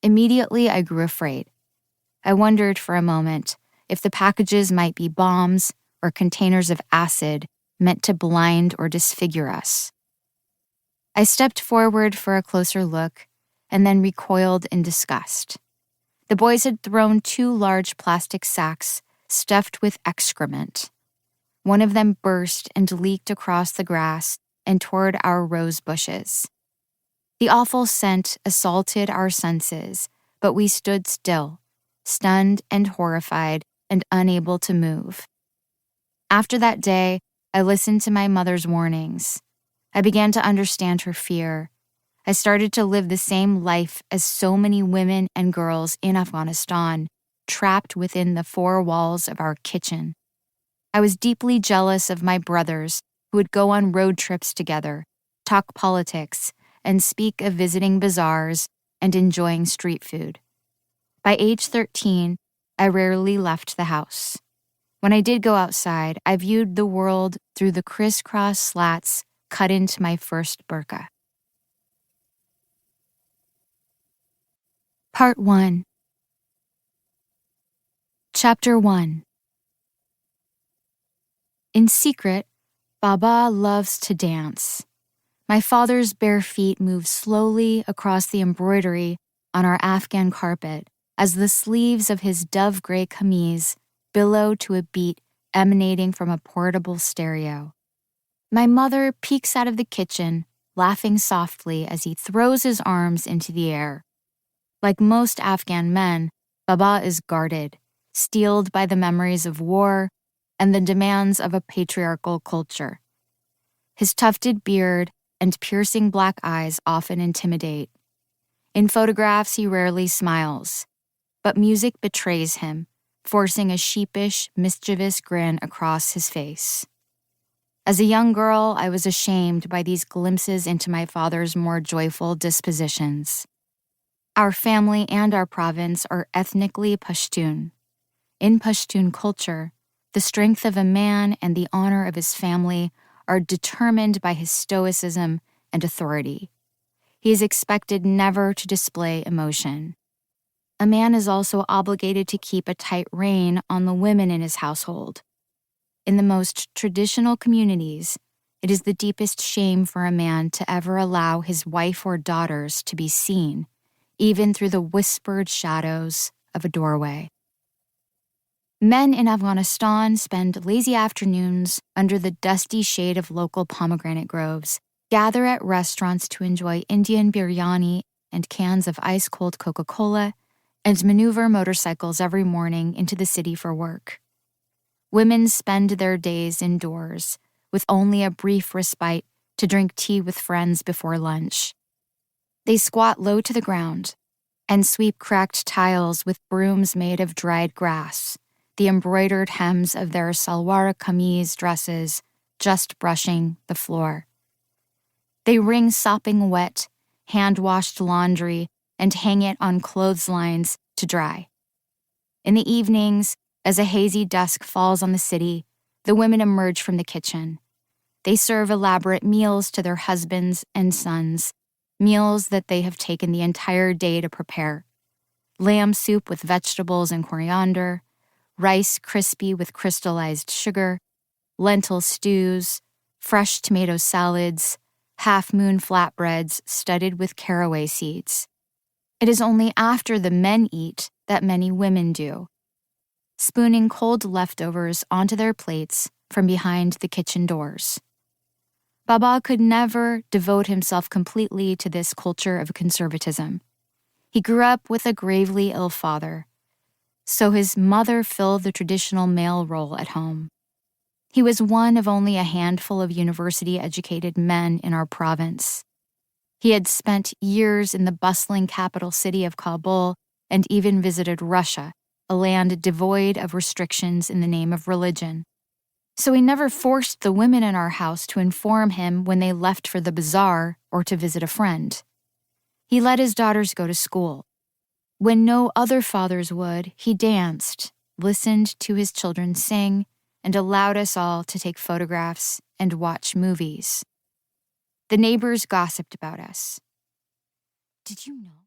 Immediately, I grew afraid. I wondered for a moment if the packages might be bombs or containers of acid meant to blind or disfigure us. I stepped forward for a closer look and then recoiled in disgust. The boys had thrown 2 large plastic sacks stuffed with excrement. One of them burst and leaked across the grass and toward our rose bushes. The awful scent assaulted our senses, but we stood still, stunned and horrified and unable to move. After that day, I listened to my mother's warnings. I began to understand her fear. I started to live the same life as so many women and girls in Afghanistan, trapped within the 4 walls of our kitchen. I was deeply jealous of my brothers who would go on road trips together, talk politics, and speak of visiting bazaars and enjoying street food. By age 13, I rarely left the house. When I did go outside, I viewed the world through the crisscross slats cut into my first burqa. Part 1. Chapter 1. In secret, Baba loves to dance. My father's bare feet move slowly across the embroidery on our Afghan carpet as the sleeves of his dove-gray kameez billow to a beat emanating from a portable stereo. My mother peeks out of the kitchen, laughing softly as he throws his arms into the air. Like most Afghan men, Baba is guarded, steeled by the memories of war and the demands of a patriarchal culture. His tufted beard and piercing black eyes often intimidate. In photographs, he rarely smiles, but music betrays him, forcing a sheepish, mischievous grin across his face. As a young girl, I was ashamed by these glimpses into my father's more joyful dispositions. Our family and our province are ethnically Pashtun. In Pashtun culture, the strength of a man and the honor of his family are determined by his stoicism and authority. He is expected never to display emotion. A man is also obligated to keep a tight rein on the women in his household. In the most traditional communities, it is the deepest shame for a man to ever allow his wife or daughters to be seen, even through the whispered shadows of a doorway. Men in Afghanistan spend lazy afternoons under the dusty shade of local pomegranate groves, gather at restaurants to enjoy Indian biryani and cans of ice-cold Coca-Cola, and maneuver motorcycles every morning into the city for work. Women spend their days indoors, with only a brief respite to drink tea with friends before lunch. They squat low to the ground and sweep cracked tiles with brooms made of dried grass, the embroidered hems of their salwar kameez dresses just brushing the floor. They wring sopping wet, hand-washed laundry and hang it on clotheslines to dry. In the evenings, as a hazy dusk falls on the city, the women emerge from the kitchen. They serve elaborate meals to their husbands and sons, meals that they have taken the entire day to prepare. Lamb soup with vegetables and coriander, rice crispy with crystallized sugar, lentil stews, fresh tomato salads, half-moon flatbreads studded with caraway seeds. It is only after the men eat that many women do, spooning cold leftovers onto their plates from behind the kitchen doors. Baba could never devote himself completely to this culture of conservatism. He grew up with a gravely ill father, so his mother filled the traditional male role at home. He was one of only a handful of university-educated men in our province. He had spent years in the bustling capital city of Kabul and even visited Russia, a land devoid of restrictions in the name of religion. So he never forced the women in our house to inform him when they left for the bazaar or to visit a friend. He let his daughters go to school. When no other fathers would, he danced, listened to his children sing, and allowed us all to take photographs and watch movies. The neighbors gossiped about us. Did you know?